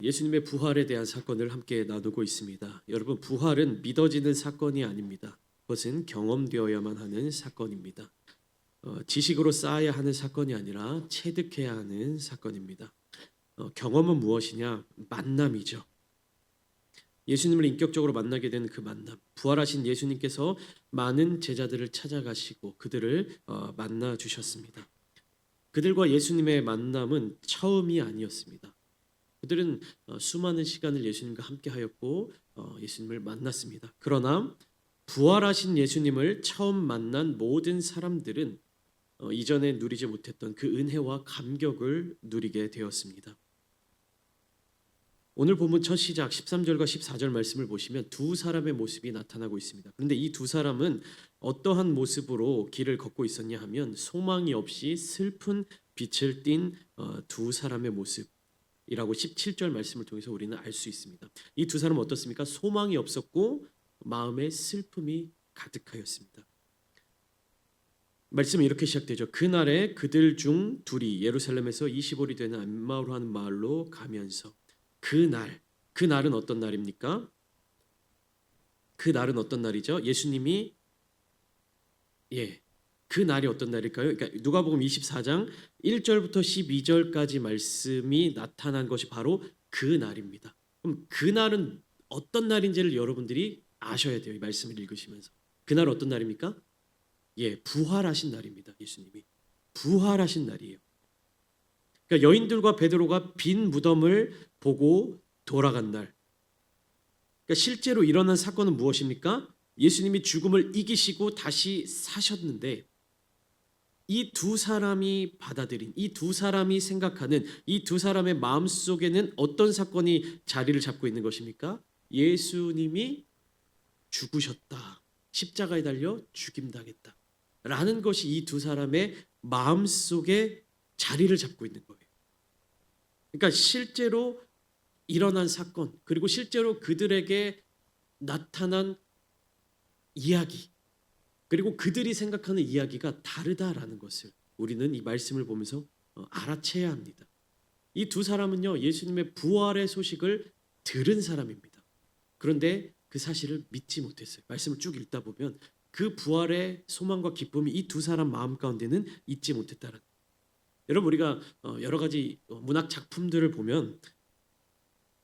예수님의 부활에 대한 사건을 함께 나누고 있습니다. 여러분, 부활은 믿어지는 사건이 아닙니다. 그것은 경험되어야만 하는 사건입니다. 지식으로 쌓아야 하는 사건이 아니라 체득해야 하는 사건입니다. 경험은 무엇이냐? 만남이죠. 예수님을 인격적으로 만나게 된 그 만남. 부활하신 예수님께서 많은 제자들을 찾아가시고 그들을 만나 주셨습니다. 그들과 예수님의 만남은 처음이 아니었습니다. 그들은 수많은 시간을 예수님과 함께하였고 예수님을 만났습니다. 그러나 부활하신 예수님을 처음 만난 모든 사람들은 이전에 누리지 못했던 그 은혜와 감격을 누리게 되었습니다. 오늘 본문 첫 시작 13절과 14절 말씀을 보시면 두 사람의 모습이 나타나고 있습니다. 그런데 이 두 사람은 어떠한 모습으로 길을 걷고 있었냐 하면 소망이 없이 슬픈 빛을 띤 두 사람의 모습이라고 17절 말씀을 통해서 우리는 알 수 있습니다. 이 두 사람은 어떻습니까? 소망이 없었고 마음에 슬픔이 가득하였습니다. 말씀이 이렇게 시작되죠. 그날에 그들 중 둘이 예루살렘에서 20올이 되는 엠마오로 하는 마을로 가면서 그날은 어떤 날입니까? 그날은 어떤 날이죠? 예수님이 그 날이 어떤 날일까요? 그러니까 누가복음 24장 1절부터 12절까지 말씀이 나타난 것이 바로 그 날입니다. 그럼 그 날은 어떤 날인지를 여러분들이 아셔야 돼요. 이 말씀을 읽으시면서. 그날 어떤 날입니까? 부활하신 날입니다. 예수님이 부활하신 날이에요. 그러니까 여인들과 베드로가 빈 무덤을 보고 돌아간 날. 그러니까 실제로 일어난 사건은 무엇입니까? 예수님이 죽음을 이기시고 다시 사셨는데 이 두 사람이 받아들인, 이 두 사람이 생각하는, 이 두 사람의 마음속에는 어떤 사건이 자리를 잡고 있는 것입니까? 예수님이 죽으셨다. 십자가에 달려 죽임당했다. 라는 것이 이 두 사람의 마음속에 자리를 잡고 있는 거예요. 그러니까 실제로 일어난 사건, 그리고 실제로 그들에게 나타난 이야기, 그리고 그들이 생각하는 이야기가 다르다라는 것을 우리는 이 말씀을 보면서 알아채야 합니다. 이 두 사람은요, 예수님의 부활의 소식을 들은 사람입니다. 그런데 그 사실을 믿지 못했어요. 말씀을 쭉 읽다 보면 그 부활의 소망과 기쁨이 이 두 사람 마음 가운데는 있지 못했다는. 여러분, 우리가 여러 가지 문학 작품들을 보면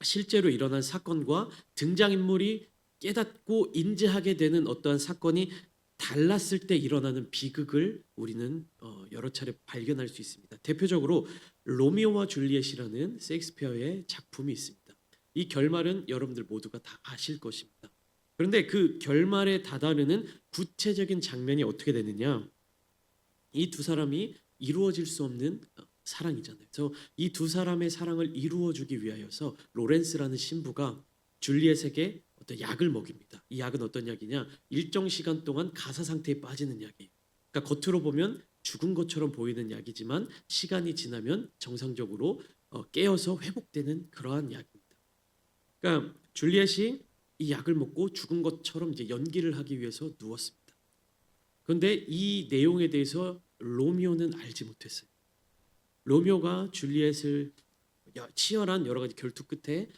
실제로 일어난 사건과 등장인물이 깨닫고 인지하게 되는 어떠한 사건이 달랐을 때 일어나는 비극을 우리는 여러 차례 발견할 수 있습니다. 대표적으로 로미오와 줄리엣이라는 셰익스피어의 작품이 있습니다. 이 결말은 여러분들 모두가 다 아실 것입니다. 그런데 그 결말에 다다르는 구체적인 장면이 어떻게 되느냐? 이 두 사람이 이루어질 수 없는 사랑이잖아요. 그래서 이 두 사람의 사랑을 이루어주기 위하여서 로렌스라는 신부가 줄리엣에게 어떤 약을 먹입니다. 이 약은 어떤 약이냐? 일정 시간 동안 가사 상태에 빠지는 약이에요. 그러니까 겉으로 보면 죽은 것처럼 보이는 약이지만 시간이 지나면 정상적으로 깨어서 회복되는 그러한 약입니다. 그러니까 줄리엣이 이 약을 먹고 죽은 것처럼 이제 연기를 하기 위해서 누웠습니다. 그런데 이 내용에 대해서 로미오는 알지 못했어요. 로미오가 줄리엣을 치열한 여러 가지 결투 끝에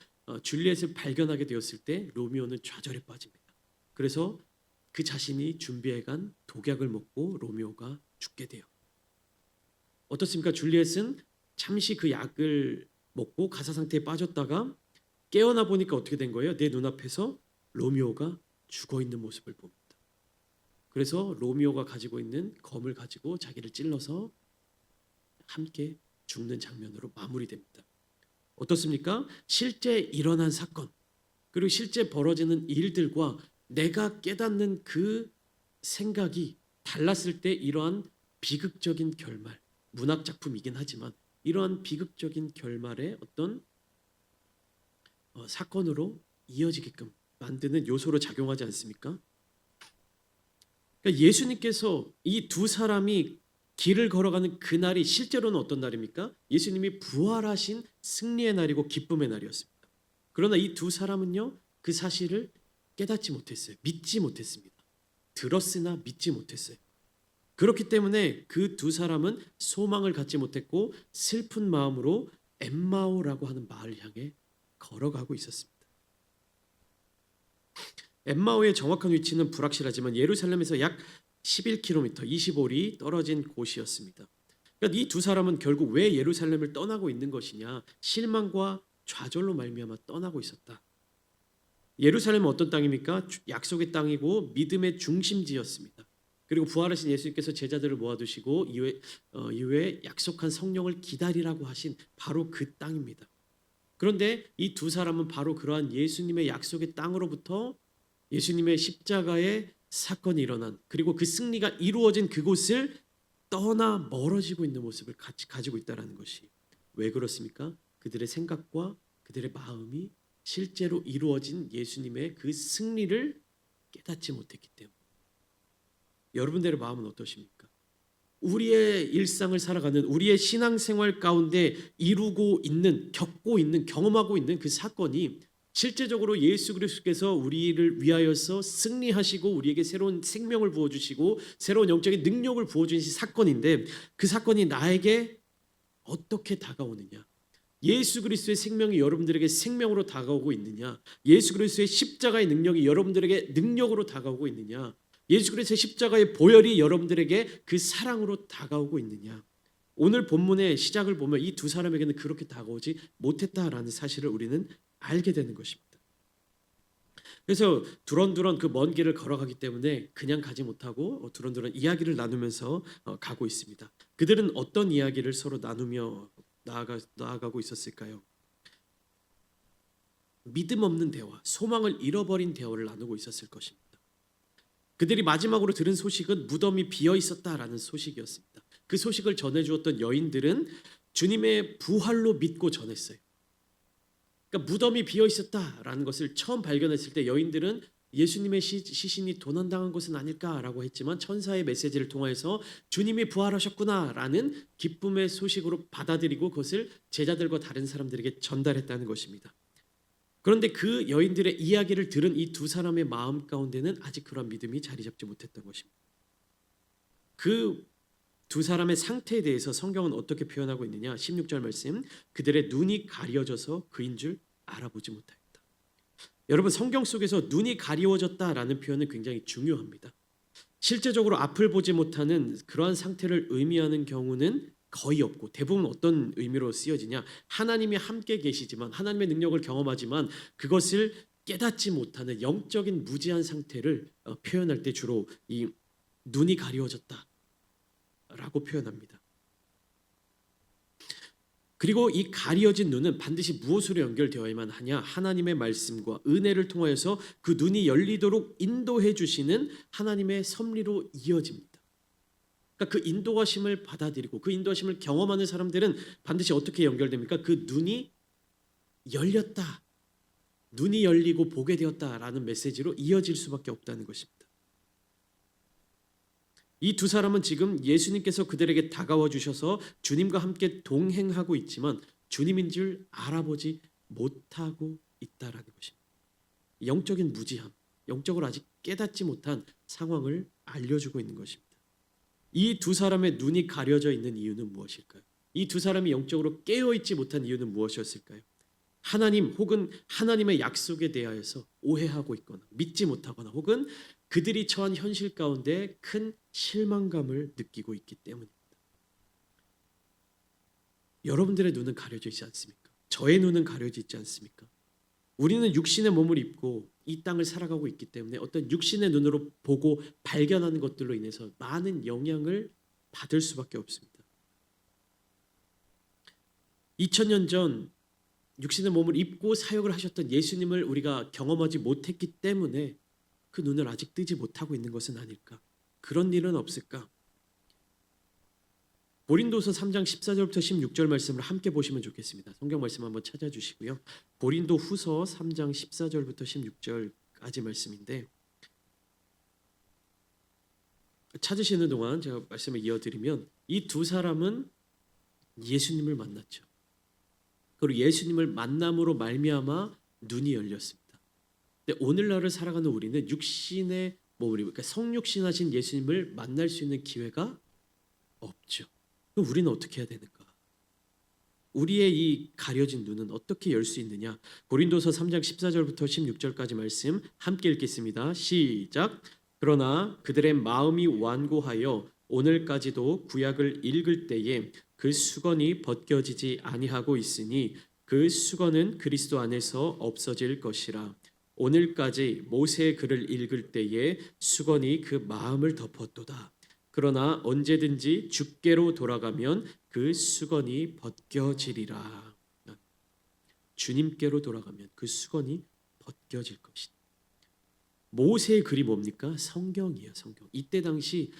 줄리엣을 발견하게 되었을 때 로미오는 좌절에 빠집니다. 그래서 그 자신이 준비해간 독약을 먹고 로미오가 죽게 돼요. 어떻습니까? 줄리엣은 잠시 그 약을 먹고 가사 상태에 빠졌다가 깨어나 보니까 어떻게 된 거예요? 내 눈앞에서 로미오가 죽어 있는 모습을 봅니다. 그래서 로미오가 가지고 있는 검을 가지고 자기를 찔러서 함께 죽는 장면으로 마무리됩니다. 어떻습니까? 실제 일어난 사건, 그리고 실제 벌어지는 일들과 내가 깨닫는 그 생각이 달랐을 때 이러한 비극적인 결말, 문학 작품이긴 하지만 이러한 비극적인 결말의 어떤 사건으로 이어지게끔 만드는 요소로 작용하지 않습니까? 그러니까 예수님께서 이 두 사람이 길을 걸어가는 그날이 실제로는 어떤 날입니까? 예수님이 부활하신 승리의 날이고 기쁨의 날이었습니다. 그러나 이 두 사람은요, 그 사실을 깨닫지 못했어요. 믿지 못했습니다. 들었으나 믿지 못했어요. 그렇기 때문에 그 두 사람은 소망을 갖지 못했고 슬픈 마음으로 엠마오라고 하는 마을을 향해 걸어가고 있었습니다. 엠마오의 정확한 위치는 불확실하지만 예루살렘에서 약 11km, 25리 떨어진 곳이었습니다. 그러니까 이 두 사람은 결국 왜 예루살렘을 떠나고 있는 것이냐? 실망과 좌절로 말미암아 떠나고 있었다. 예루살렘은 어떤 땅입니까? 약속의 땅이고 믿음의 중심지였습니다. 그리고 부활하신 예수님께서 제자들을 모아두시고 이후에 약속한 성령을 기다리라고 하신 바로 그 땅입니다. 그런데 이 두 사람은 바로 그러한 예수님의 약속의 땅으로부터 예수님의 십자가의 사건이 일어난 그리고 그 승리가 이루어진 그곳을 떠나 멀어지고 있는 모습을 가지고 있다는 것이 왜 그렇습니까? 그들의 생각과 그들의 마음이 실제로 이루어진 예수님의 그 승리를 깨닫지 못했기 때문에. 여러분들의 마음은 어떠십니까? 우리의 일상을 살아가는 우리의 신앙생활 가운데 이루고 있는, 겪고 있는, 경험하고 있는 그 사건이 실제적으로 예수 그리스도께서 우리를 위하여서 승리하시고 우리에게 새로운 생명을 부어주시고 새로운 영적인 능력을 부어주신 사건인데 그 사건이 나에게 어떻게 다가오느냐? 예수 그리스도의 생명이 여러분들에게 생명으로 다가오고 있느냐? 예수 그리스도의 십자가의 능력이 여러분들에게 능력으로 다가오고 있느냐? 예수 그리스도의 십자가의 보혈이 여러분들에게 그 사랑으로 다가오고 있느냐? 오늘 본문의 시작을 보면 이 두 사람에게는 그렇게 다가오지 못했다라는 사실을 우리는 알게 되는 것입니다. 그래서 두런두런 그 먼 길을 걸어가기 때문에 그냥 가지 못하고 두런두런 이야기를 나누면서 가고 있습니다. 그들은 어떤 이야기를 서로 나누며 나아가고 있었을까요? 믿음 없는 대화, 소망을 잃어버린 대화를 나누고 있었을 것입니다. 그들이 마지막으로 들은 소식은 무덤이 비어 있었다라는 소식이었습니다. 그 소식을 전해주었던 여인들은 주님의 부활로 믿고 전했어요. 그러니까 무덤이 비어 있었다라는 것을 처음 발견했을 때 여인들은 예수님의 시신이 도난당한 것은 아닐까라고 했지만 천사의 메시지를 통해서 주님이 부활하셨구나라는 기쁨의 소식으로 받아들이고 그것을 제자들과 다른 사람들에게 전달했다는 것입니다. 그런데 그 여인들의 이야기를 들은 이 두 사람의 마음 가운데는 아직 그런 믿음이 자리 잡지 못했던 것입니다. 그 두 사람의 상태에 대해서 성경은 어떻게 표현하고 있느냐? 16절 말씀, 그들의 눈이 가려져서 그인 줄 알아보지 못하였다. 여러분, 성경 속에서 눈이 가리워졌다라는 표현은 굉장히 중요합니다. 실제적으로 앞을 보지 못하는 그러한 상태를 의미하는 경우는 거의 없고 대부분 어떤 의미로 쓰여지냐? 하나님이 함께 계시지만 하나님의 능력을 경험하지만 그것을 깨닫지 못하는 영적인 무지한 상태를 표현할 때 주로 이 눈이 가리워졌다 라고 표현합니다. 그리고 이 가리어진 눈은 반드시 무엇으로 연결되어야만 하냐? 하나님의 말씀과 은혜를 통하여서 그 눈이 열리도록 인도해 주시는 하나님의 섭리로 이어집니다. 그러니까 그 인도하심을 받아들이고 그 인도하심을 경험하는 사람들은 반드시 어떻게 연결됩니까? 그 눈이 열렸다. 눈이 열리고 보게 되었다라는 메시지로 이어질 수밖에 없다는 것입니다. 이 두 사람은 지금 예수님께서 그들에게 다가와 주셔서 주님과 함께 동행하고 있지만 주님인 줄 알아보지 못하고 있다라는 것입니다. 영적인 무지함, 영적으로 아직 깨닫지 못한 상황을 알려주고 있는 것입니다. 이 두 사람의 눈이 가려져 있는 이유는 무엇일까요? 이 두 사람이 영적으로 깨어있지 못한 이유는 무엇이었을까요? 하나님 혹은 하나님의 약속에 대하여서 오해하고 있거나 믿지 못하거나 혹은 그들이 처한 현실 가운데 큰 실망감을 느끼고 있기 때문입니다. 여러분들의 눈은 가려져 있지 않습니까? 저의 눈은 가려져 있지 않습니까? 우리는 육신의 몸을 입고 이 땅을 살아가고 있기 때문에 어떤 육신의 눈으로 보고 발견하는 것들로 인해서 많은 영향을 받을 수밖에 없습니다. 2000년 전 육신의 몸을 입고 사역을 하셨던 예수님을 우리가 경험하지 못했기 때문에 그 눈을 아직 뜨지 못하고 있는 것은 아닐까? 그런 일은 없을까? 고린도서 3장 14절부터 16절 말씀을 함께 보시면 좋겠습니다. 성경 말씀 한번 찾아주시고요. 고린도 후서 3장 14절부터 16절까지 말씀인데 찾으시는 동안 제가 말씀을 이어드리면 이 두 사람은 예수님을 만났죠. 그리고 예수님을 만남으로 말미암아 눈이 열렸습니다. 근데 오늘날을 살아가는 우리는 육신의 몸을 그러니까 성육신하신 예수님을 만날 수 있는 기회가 없죠. 그럼 우리는 어떻게 해야 되는가? 우리의 이 가려진 눈은 어떻게 열 수 있느냐? 고린도서 3장 14절부터 16절까지 말씀 함께 읽겠습니다. 시작. 그러나 그들의 마음이 완고하여 오늘까지도 구약을 읽을 때에 그 수건이 벗겨지지 아니하고 있으니 그 수건은 그리스도 안에서 없어질 것이라. 오늘까지 모세의 글을 읽을 때에 수건이 그 마음을 덮었도다. 그러나 언제든지 주께로 돌아가면 그 수건이 벗겨지리라. 주님께로 돌아가면 그 수건이 벗겨질 것이다. 모세의 글이 뭡니까? 성경이에요. 성경. 이때 당시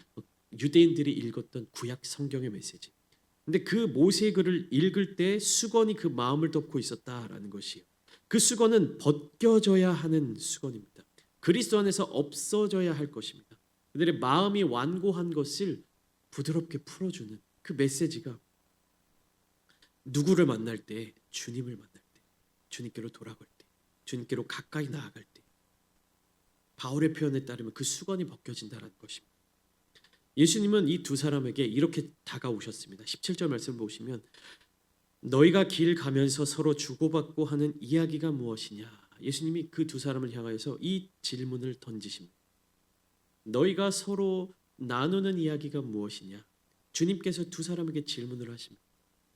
유대인들이 읽었던 구약 성경의 메시지. 근데 그 모세의 글을 읽을 때 수건이 그 마음을 덮고 있었다라는 것이에요. 그 수건은 벗겨져야 하는 수건입니다. 그리스도 안에서 없어져야 할 것입니다. 그들의 마음이 완고한 것을 부드럽게 풀어주는 그 메시지가 누구를 만날 때, 주님을 만날 때, 주님께로 돌아갈 때, 주님께로 가까이 나아갈 때, 바울의 표현에 따르면 그 수건이 벗겨진다는 것입니다. 예수님은 이 두 사람에게 이렇게 다가오셨습니다. 17절 말씀을 보시면 너희가 길 가면서 서로 주고받고 하는 이야기가 무엇이냐? 예수님이 그 두 사람을 향하여서 이 질문을 던지십니다. 너희가 서로 나누는 이야기가 무엇이냐? 주님께서 두 사람에게 질문을 하십니다.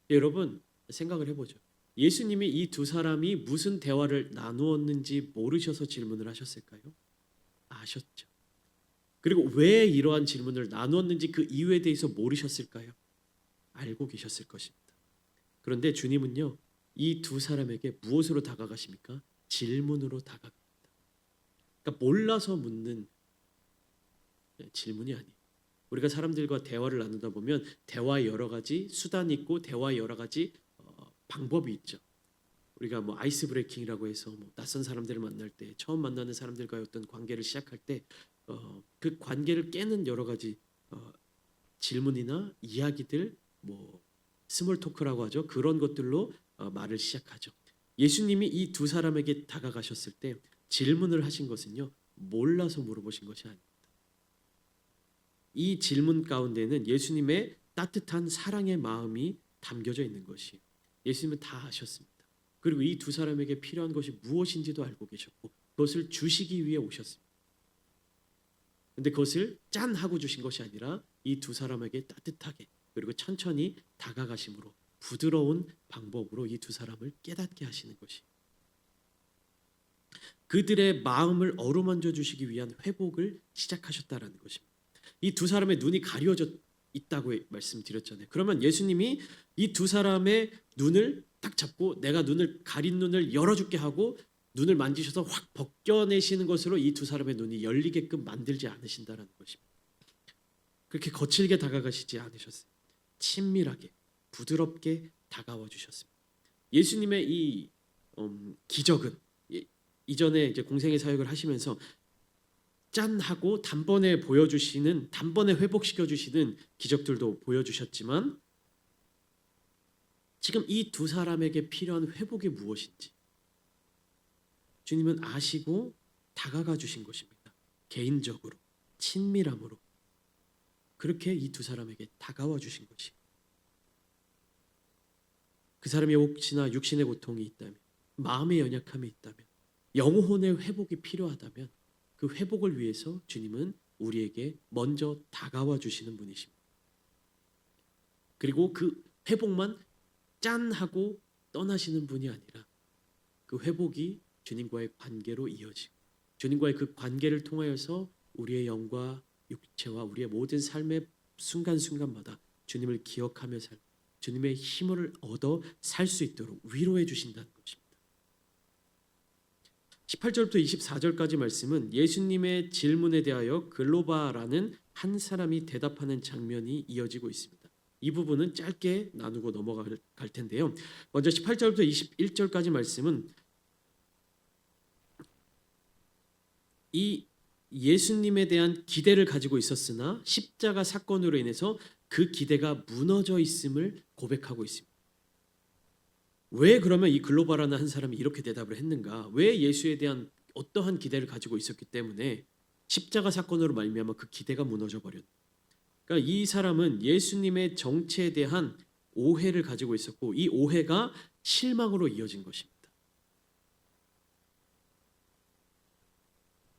여러분 생각을 해보죠. 예수님이 이 두 사람이 무슨 대화를 나누었는지 모르셔서 질문을 하셨을까요? 아셨죠. 그리고 왜 이러한 질문을 나누었는지 그 이유에 대해서 모르셨을까요? 알고 계셨을 것입니다. 그런데 주님은요, 이 두 사람에게 무엇으로 다가가십니까? 질문으로 다가갑니다. 그러니까 몰라서 묻는 질문이 아니에요. 우리가 사람들과 대화를 나누다 보면 대화의 여러 가지 수단이 있고 대화의 여러 가지 방법이 있죠. 우리가 뭐 아이스 브레이킹이라고 해서 뭐 낯선 사람들을 만날 때 처음 만나는 사람들과의 어떤 관계를 시작할 때 그 관계를 깨는 여러 가지 질문이나 이야기들, 뭐 스몰 토크라고 하죠. 그런 것들로 말을 시작하죠. 예수님이 이 두 사람에게 다가가셨을 때 질문을 하신 것은요, 몰라서 물어보신 것이 아닙니다. 이 질문 가운데는 예수님의 따뜻한 사랑의 마음이 담겨져 있는 것이에요. 예수님은 다 아셨습니다. 그리고 이 두 사람에게 필요한 것이 무엇인지도 알고 계셨고 그것을 주시기 위해 오셨습니다. 근데 그것을 짠 하고 주신 것이 아니라 이 두 사람에게 따뜻하게 그리고 천천히 다가가심으로 부드러운 방법으로 이 두 사람을 깨닫게 하시는 것이 그들의 마음을 어루만져 주시기 위한 회복을 시작하셨다라는 것입니다. 이 두 사람의 눈이 가려져 있다고 말씀드렸잖아요. 그러면 예수님이 이 두 사람의 눈을 딱 잡고 내가 눈을 가린 눈을 열어줄게 하고 눈을 만지셔서 확 벗겨내시는 것으로 이 두 사람의 눈이 열리게끔 만들지 않으신다라는 것입니다. 그렇게 거칠게 다가가시지 않으셨어요. 친밀하게 부드럽게 다가와 주셨습니다. 예수님의 이 기적은 이전에 이제 공생의 사역을 하시면서 짠 하고 단번에 보여주시는 단번에 회복시켜 주시는 기적들도 보여주셨지만 지금 이 두 사람에게 필요한 회복이 무엇인지 주님은 아시고 다가가 주신 것입니다. 개인적으로 친밀함으로 그렇게 이 두 사람에게 다가와 주신 것이 그 사람이 혹시나 육신의 고통이 있다면 마음의 연약함이 있다면 영혼의 회복이 필요하다면 그 회복을 위해서 주님은 우리에게 먼저 다가와 주시는 분이십니다. 그리고 그 회복만 짠 하고 떠나시는 분이 아니라 그 회복이 주님과의 관계로 이어지고 주님과의 그 관계를 통하여서 우리의 영과 육체와 우리의 모든 삶의 순간순간마다 주님을 기억하며 살고 주님의 힘을 얻어 살 수 있도록 위로해 주신다는 것입니다. 18절부터 24절까지 말씀은 예수님의 질문에 대하여 글로바라는 한 사람이 대답하는 장면이 이어지고 있습니다. 이 부분은 짧게 나누고 넘어갈 텐데요. 먼저 18절부터 21절까지 말씀은 이 예수님에 대한 기대를 가지고 있었으나 십자가 사건으로 인해서 그 기대가 무너져 있음을 고백하고 있습니다. 왜 그러면 이 글로바라는 한 사람이 이렇게 대답을 했는가? 왜 예수에 대한 어떠한 기대를 가지고 있었기 때문에 십자가 사건으로 말미암아 그 기대가 무너져 버렸나? 그러니까 이 사람은 예수님의 정체에 대한 오해를 가지고 있었고 이 오해가 실망으로 이어진 것입니다.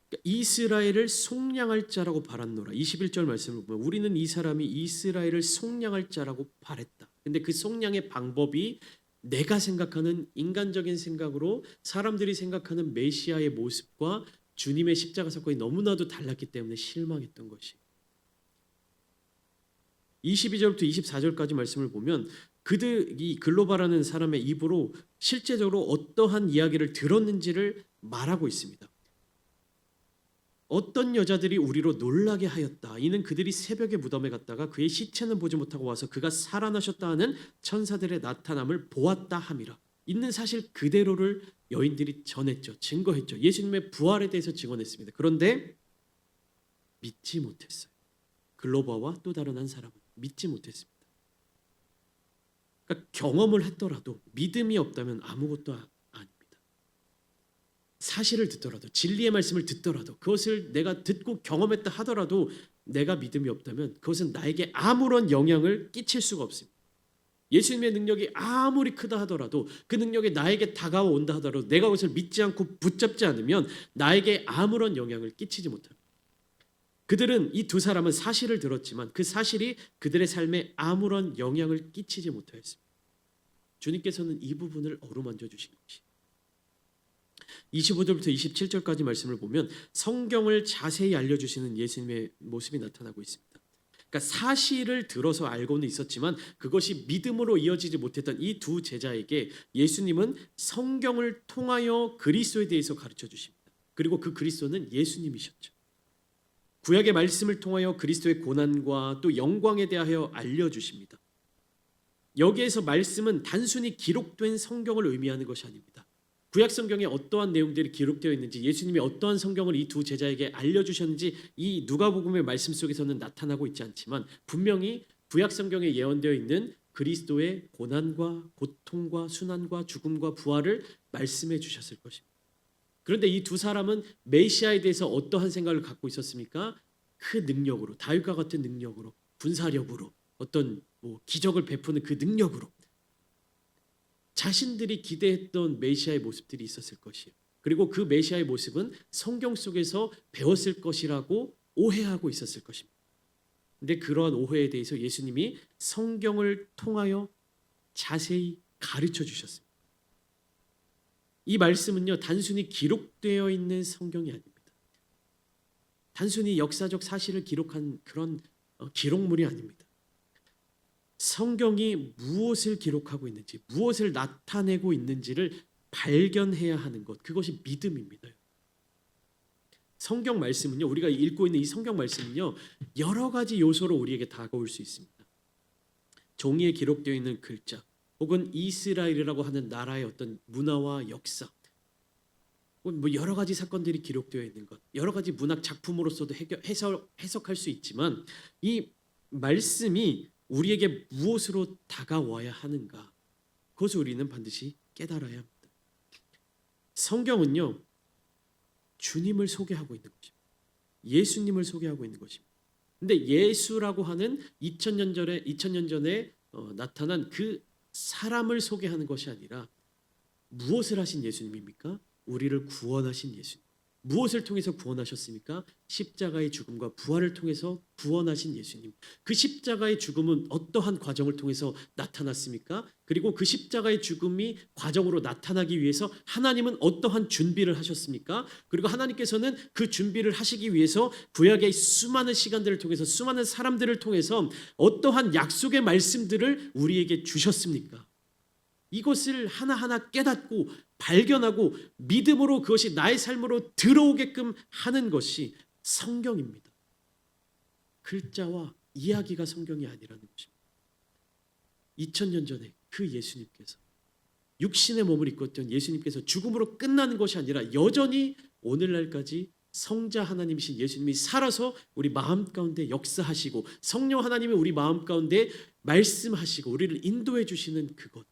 그러니까 이스라엘을 속량할 자라고 바랐노라. 21절 말씀을 보면 우리는 이 사람이 이스라엘을 속량할 자라고 바랬다. 근데 그 속량의 방법이 내가 생각하는 인간적인 생각으로 사람들이 생각하는 메시아의 모습과 주님의 십자가 사건이 너무나도 달랐기 때문에 실망했던 것이. 22절부터 24절까지 말씀을 보면 그들이 글로바라는 사람의 입으로 실제적으로 어떠한 이야기를 들었는지를 말하고 있습니다. 어떤 여자들이 우리로 놀라게 하였다. 이는 그들이 새벽에 무덤에 갔다가 그의 시체는 보지 못하고 와서 그가 살아나셨다 하는 천사들의 나타남을 보았다 함이라. 있는 사실 그대로를 여인들이 전했죠. 증거했죠. 예수님의 부활에 대해서 증언했습니다. 그런데 믿지 못했어요. 글로바와 또 다른 한 사람은 믿지 못했습니다. 그러니까 경험을 했더라도 믿음이 없다면 아무것도 아닙니다. 사실을 듣더라도 진리의 말씀을 듣더라도 그것을 내가 듣고 경험했다 하더라도 내가 믿음이 없다면 그것은 나에게 아무런 영향을 끼칠 수가 없습니다. 예수님의 능력이 아무리 크다 하더라도 그 능력이 나에게 다가온다 하더라도 내가 그것을 믿지 않고 붙잡지 않으면 나에게 아무런 영향을 끼치지 못합니다. 그들은 이 두 사람은 사실을 들었지만 그 사실이 그들의 삶에 아무런 영향을 끼치지 못하였습니다. 주님께서는 이 부분을 어루만져 주신 것이 25절부터 27절까지 말씀을 보면 성경을 자세히 알려주시는 예수님의 모습이 나타나고 있습니다. 그러니까 사실을 들어서 알고는 있었지만 그것이 믿음으로 이어지지 못했던 이 두 제자에게 예수님은 성경을 통하여 그리스도에 대해서 가르쳐 주십니다. 그리고 그 그리스도는 예수님이셨죠. 구약의 말씀을 통하여 그리스도의 고난과 또 영광에 대하여 알려주십니다. 여기에서 말씀은 단순히 기록된 성경을 의미하는 것이 아닙니다. 구약 성경에 어떠한 내용들이 기록되어 있는지 예수님이 어떠한 성경을 이 두 제자에게 알려주셨는지 이 누가복음의 말씀 속에서는 나타나고 있지 않지만 분명히 구약 성경에 예언되어 있는 그리스도의 고난과 고통과 순환과 죽음과 부활을 말씀해 주셨을 것입니다. 그런데 이 두 사람은 메시아에 대해서 어떠한 생각을 갖고 있었습니까? 그 능력으로, 다윗과 같은 능력으로, 군사력으로, 어떤 기적을 베푸는 그 능력으로 자신들이 기대했던 메시아의 모습들이 있었을 것이에요. 그리고 그 메시아의 모습은 성경 속에서 배웠을 것이라고 오해하고 있었을 것입니다. 그런데 그러한 오해에 대해서 예수님이 성경을 통하여 자세히 가르쳐 주셨습니다. 이 말씀은요 단순히 기록되어 있는 성경이 아닙니다. 단순히 역사적 사실을 기록한 그런 기록물이 아닙니다. 성경이 무엇을 기록하고 있는지, 무엇을 나타내고 있는지를 발견해야 하는 것, 그것이 믿음입니다. 성경 말씀은요, 우리가 읽고 있는 이 성경 말씀은요, 여러 가지 요소로 우리에게 다가올 수 있습니다. 종이에 기록되어 있는 글자, 혹은 이스라엘이라고 하는 나라의 어떤 문화와 역사, 여러 가지 사건들이 기록되어 있는 것, 여러 가지 문학 작품으로서도 해석할 수 있지만 이 말씀이 우리에게 무엇으로 다가와야 하는가, 그것을 우리는 반드시 깨달아야 합니다. 성경은요 주님을 소개하고 있는 것입니다. 예수님을 소개하고 있는 것입니다. 근데 예수라고 하는 2000년 전에 나타난 그 사람을 소개하는 것이 아니라 무엇을 하신 예수님입니까? 우리를 구원하신 예수님. 무엇을 통해서 구원하셨습니까? 십자가의 죽음과 부활을 통해서 구원하신 예수님. 그 십자가의 죽음은 어떠한 과정을 통해서 나타났습니까? 그리고 그 십자가의 죽음이 과정으로 나타나기 위해서 하나님은 어떠한 준비를 하셨습니까? 그리고 하나님께서는 그 준비를 하시기 위해서 구약의 수많은 시간들을 통해서 수많은 사람들을 통해서 어떠한 약속의 말씀들을 우리에게 주셨습니까? 이것을 하나하나 깨닫고 발견하고 믿음으로 그것이 나의 삶으로 들어오게끔 하는 것이 성경입니다. 글자와 이야기가 성경이 아니라는 것입니다. 2000년 전에 그 예수님께서 육신의 몸을 입고 있던 예수님께서 죽음으로 끝나는 것이 아니라 여전히 오늘날까지 성자 하나님이신 예수님이 살아서 우리 마음 가운데 역사하시고 성령 하나님이 우리 마음 가운데 말씀하시고 우리를 인도해 주시는 그것,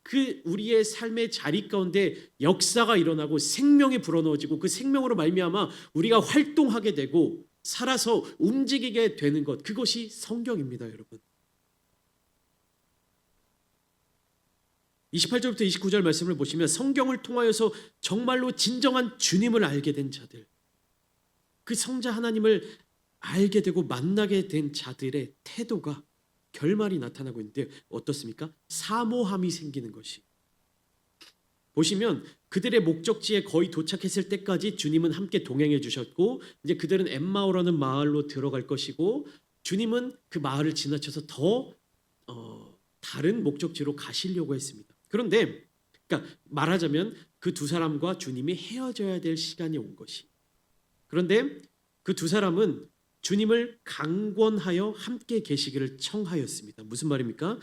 그 우리의 삶의 자리 가운데 역사가 일어나고 생명이 불어넣어지고 그 생명으로 말미암아 우리가 활동하게 되고 살아서 움직이게 되는 것, 그것이 성경입니다, 여러분. 28절부터 29절 말씀을 보시면 성경을 통하여서 정말로 진정한 주님을 알게 된 자들, 그 성자 하나님을 알게 되고 만나게 된 자들의 태도가 결말이 나타나고 있는데 어떻습니까? 사모함이 생기는 것이. 보시면 그들의 목적지에 거의 도착했을 때까지 주님은 함께 동행해 주셨고 이제 그들은 엠마오라는 마을로 들어갈 것이고 주님은 그 마을을 지나쳐서 더 다른 목적지로 가시려고 했습니다. 그런데 그러니까 말하자면 그 두 사람과 주님이 헤어져야 될 시간이 온 것이. 그런데 그 두 사람은 주님을 강권하여 함께 계시기를 청하였습니다. 무슨 말입니까?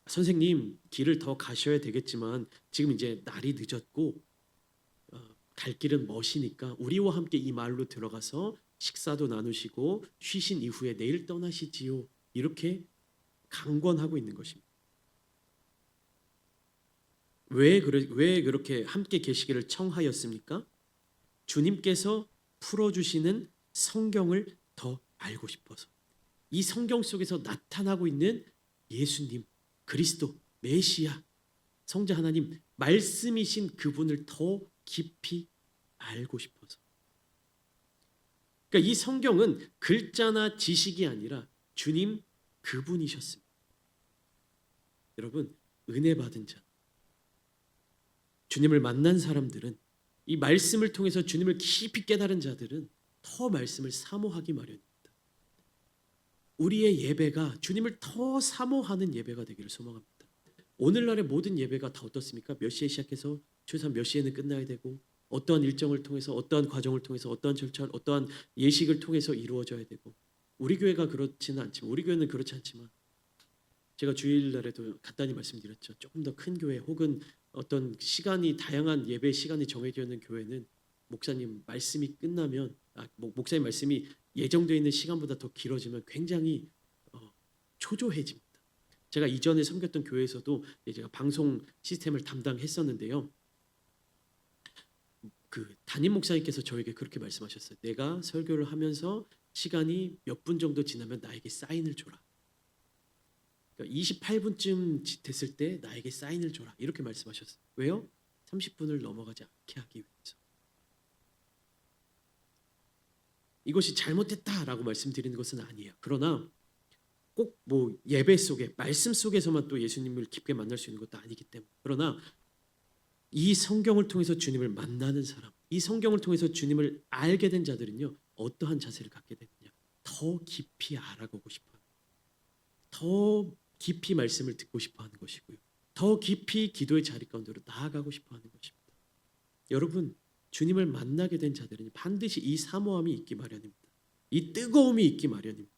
선생님, 길을 더 가셔야 되겠지만 지금 이제 날이 늦었고 갈 길은 머시니까 우리와 함께 이 마을로 들어가서 식사도 나누시고 쉬신 이후에 내일 떠나시지요. 이렇게 강권하고 있는 것입니다. 왜 그렇게 함께 계시기를 청하였습니까? 주님께서 풀어주시는 성경을 더 알고 싶어서. 이 성경 속에서 나타나고 있는 예수님, 그리스도, 메시아, 성자 하나님, 말씀이신 그분을 더 깊이 알고 싶어서. 그러니까 이 성경은 글자나 지식이 아니라 주님 그분이셨습니다. 여러분, 은혜 받은 자, 주님을 만난 사람들은 이 말씀을 통해서 주님을 깊이 깨달은 자들은 더 말씀을 사모하기 마련입니다. 우리의 예배가 주님을 더 사모하는 예배가 되기를 소망합니다. 오늘날의 모든 예배가 다 어떻습니까? 몇 시에 시작해서 최소한 몇 시에는 끝나야 되고 어떠한 일정을 통해서 어떠한 과정을 통해서 어떠한 절차, 어떠한 예식을 통해서 이루어져야 되고 우리 교회가 그렇지는 않지만 우리 교회는 그렇지 않지만 제가 주일날에도 간단히 말씀드렸죠. 조금 더 큰 교회 혹은 어떤 시간이 다양한 예배 시간이 정해져 있는 교회는 목사님 말씀이 끝나면 목사님 말씀이 예정되어 있는 시간보다 더 길어지면 굉장히 초조해집니다. 제가 이전에 섬겼던 교회에서도 제가 방송 시스템을 담당했었는데요. 그 담임 목사님께서 저에게 그렇게 말씀하셨어요. 내가 설교를 하면서 시간이 몇 분 정도 지나면 나에게 사인을 줘라. 그러니까 28분쯤 됐을 때 나에게 사인을 줘라. 이렇게 말씀하셨어요. 왜요? 30분을 넘어가지 않게 하기 위해서. 이것이 잘못됐다라고 말씀드리는 것은 아니에요. 그러나 꼭 뭐 예배 속에 말씀 속에서만 또 예수님을 깊게 만날 수 있는 것도 아니기 때문에. 그러나 이 성경을 통해서 주님을 만나는 사람, 이 성경을 통해서 주님을 알게 된 자들은요. 어떠한 자세를 갖게 되느냐? 더 깊이 알아가고 싶어요. 더 깊이 말씀을 듣고 싶어하는 것이고요. 더 깊이 기도의 자리 가운데로 나아가고 싶어하는 것입니다. 여러분, 주님을 만나게 된 자들은 반드시 이 사모함이 있기 마련입니다. 이 뜨거움이 있기 마련입니다.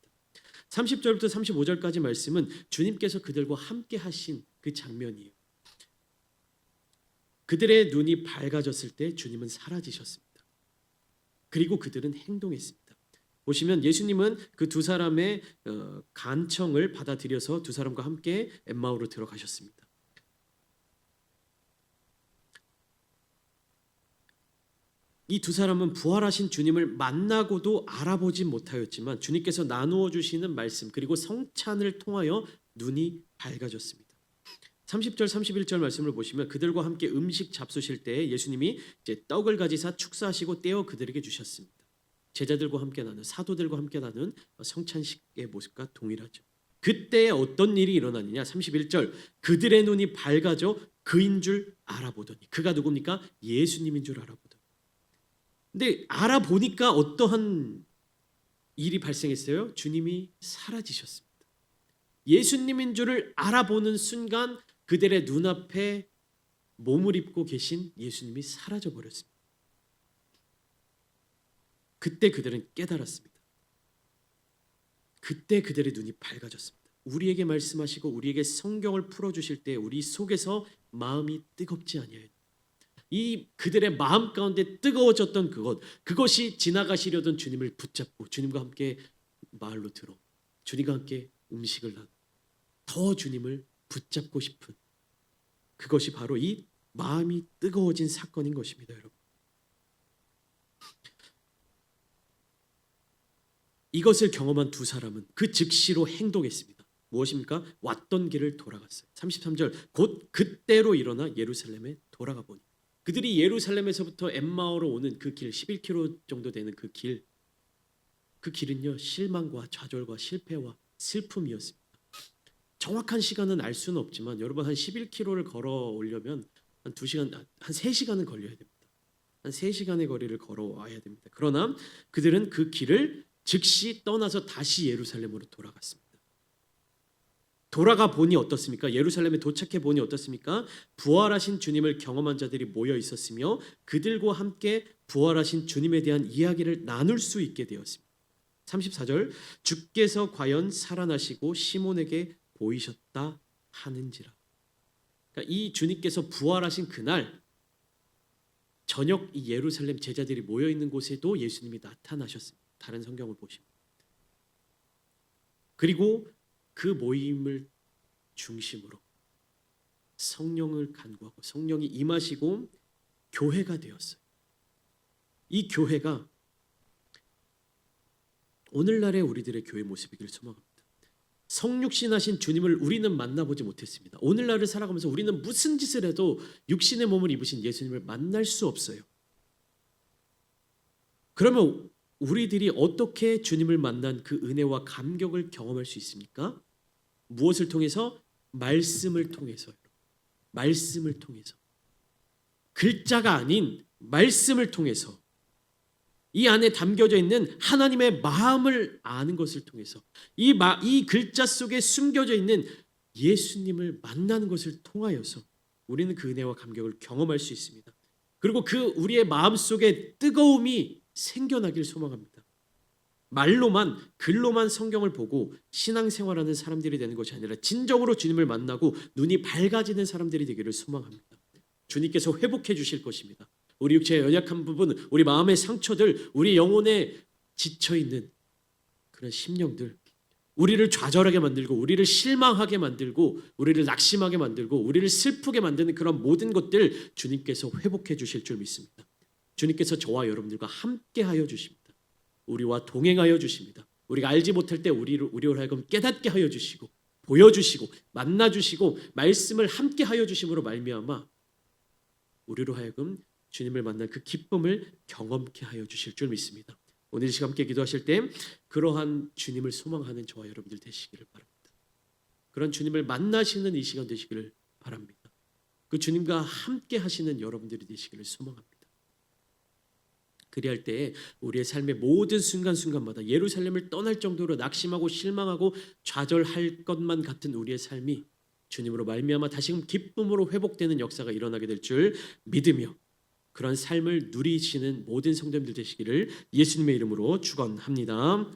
30절부터 35절까지 말씀은 주님께서 그들과 함께 하신 그 장면이에요. 그들의 눈이 밝아졌을 때 주님은 사라지셨습니다. 그리고 그들은 행동했습니다. 보시면 예수님은 그 두 사람의 간청을 받아들여서 두 사람과 함께 엠마오로 들어가셨습니다. 이 두 사람은 부활하신 주님을 만나고도 알아보지 못하였지만 주님께서 나누어 주시는 말씀 그리고 성찬을 통하여 눈이 밝아졌습니다. 30절 31절 말씀을 보시면 그들과 함께 음식 잡수실 때 예수님이 이제 떡을 가지사 축사하시고 떼어 그들에게 주셨습니다. 제자들과 함께 나눈 사도들과 함께 나눈 성찬식의 모습과 동일하죠. 그때 어떤 일이 일어나느냐? 31절 그들의 눈이 밝아져 그인 줄 알아보더니 그가 누굽니까? 예수님인 줄 알아보더니. 근데 알아보니까 어떠한 일이 발생했어요? 주님이 사라지셨습니다. 예수님인 줄을 알아보는 순간 그들의 눈앞에 몸을 입고 계신 예수님이 사라져 버렸습니다. 그때 그들은 깨달았습니다. 그때 그들의 눈이 밝아졌습니다. 우리에게 말씀하시고 우리에게 성경을 풀어주실 때 우리 속에서 마음이 뜨겁지 아니하였다. 이 그들의 마음 가운데 뜨거워졌던 그것이 지나가시려던 주님을 붙잡고 주님과 함께 마을로 들어 주님과 함께 음식을 나누고 더 주님을 붙잡고 싶은 그것이 바로 이 마음이 뜨거워진 사건인 것입니다. 여러분, 이것을 경험한 두 사람은 그 즉시로 행동했습니다. 무엇입니까? 왔던 길을 돌아갔어요. 33절 곧 그때로 일어나 예루살렘에 돌아가 보니 그들이 예루살렘에서부터 엠마오로 오는 그 길 11km 정도 되는 그 길은요 실망과 좌절과 실패와 슬픔이었습니다. 정확한 시간은 알 수는 없지만 여러분 한 11km를 걸어 오려면 한 2시간 한 3시간은 걸려야 됩니다. 한 3시간의 거리를 걸어와야 됩니다. 그러나 그들은 그 길을 즉시 떠나서 다시 예루살렘으로 돌아갔습니다. 돌아가 보니 어떻습니까? 예루살렘에 도착해 보니 어떻습니까? 부활하신 주님을 경험한 자들이 모여 있었으며 그들과 함께 부활하신 주님에 대한 이야기를 나눌 수 있게 되었습니다. 34절 주께서 과연 살아나시고 시몬에게 보이셨다 하는지라. 그러니까 이 주님께서 부활하신 그날 저녁 이 예루살렘 제자들이 모여 있는 곳에도 예수님이 나타나셨습니다. 다른 성경을 보시면. 그리고 그 모임을 중심으로 성령을 간구하고 성령이 임하시고 교회가 되었어요. 이 교회가 오늘날의 우리들의 교회 모습이기를 소망합니다. 성육신하신 주님을 우리는 만나보지 못했습니다. 오늘날을 살아가면서 우리는 무슨 짓을 해도 육신의 몸을 입으신 예수님을 만날 수 없어요. 그러면 우리들이 어떻게 주님을 만난 그 은혜와 감격을 경험할 수 있습니까? 무엇을 통해서? 말씀을 통해서요. 말씀을 통해서. 글자가 아닌 말씀을 통해서. 이 안에 담겨져 있는 하나님의 마음을 아는 것을 통해서 이 글자 속에 숨겨져 있는 예수님을 만나는 것을 통하여서 우리는 그 은혜와 감격을 경험할 수 있습니다. 그리고 그 우리의 마음속에 뜨거움이 생겨나길 소망합니다. 말로만 글로만 성경을 보고 신앙생활하는 사람들이 되는 것이 아니라 진정으로 주님을 만나고 눈이 밝아지는 사람들이 되기를 소망합니다. 주님께서 회복해 주실 것입니다. 우리 육체의 연약한 부분, 우리 마음의 상처들, 우리 영혼에 지쳐있는 그런 심령들, 우리를 좌절하게 만들고 우리를 실망하게 만들고 우리를 낙심하게 만들고 우리를 슬프게 만드는 그런 모든 것들 주님께서 회복해 주실 줄 믿습니다. 주님께서 저와 여러분들과 함께하여 주십니다. 우리와 동행하여 주십니다. 우리가 알지 못할 때 우리로 하여금 깨닫게 하여 주시고 보여주시고 만나주시고 말씀을 함께하여 주심으로 말미암아 우리로 하여금 주님을 만난 그 기쁨을 경험케 하여 주실 줄 믿습니다. 오늘 이 시간 함께 기도하실 때 그러한 주님을 소망하는 저와 여러분들 되시기를 바랍니다. 그런 주님을 만나시는 이 시간 되시기를 바랍니다. 그 주님과 함께 하시는 여러분들이 되시기를 소망합니다. 그리할 때 우리의 삶의 모든 순간순간마다 예루살렘을 떠날 정도로 낙심하고 실망하고 좌절할 것만 같은 우리의 삶이 주님으로 말미암아 다시금 기쁨으로 회복되는 역사가 일어나게 될 줄 믿으며 그런 삶을 누리시는 모든 성도님들 되시기를 예수님의 이름으로 축원합니다.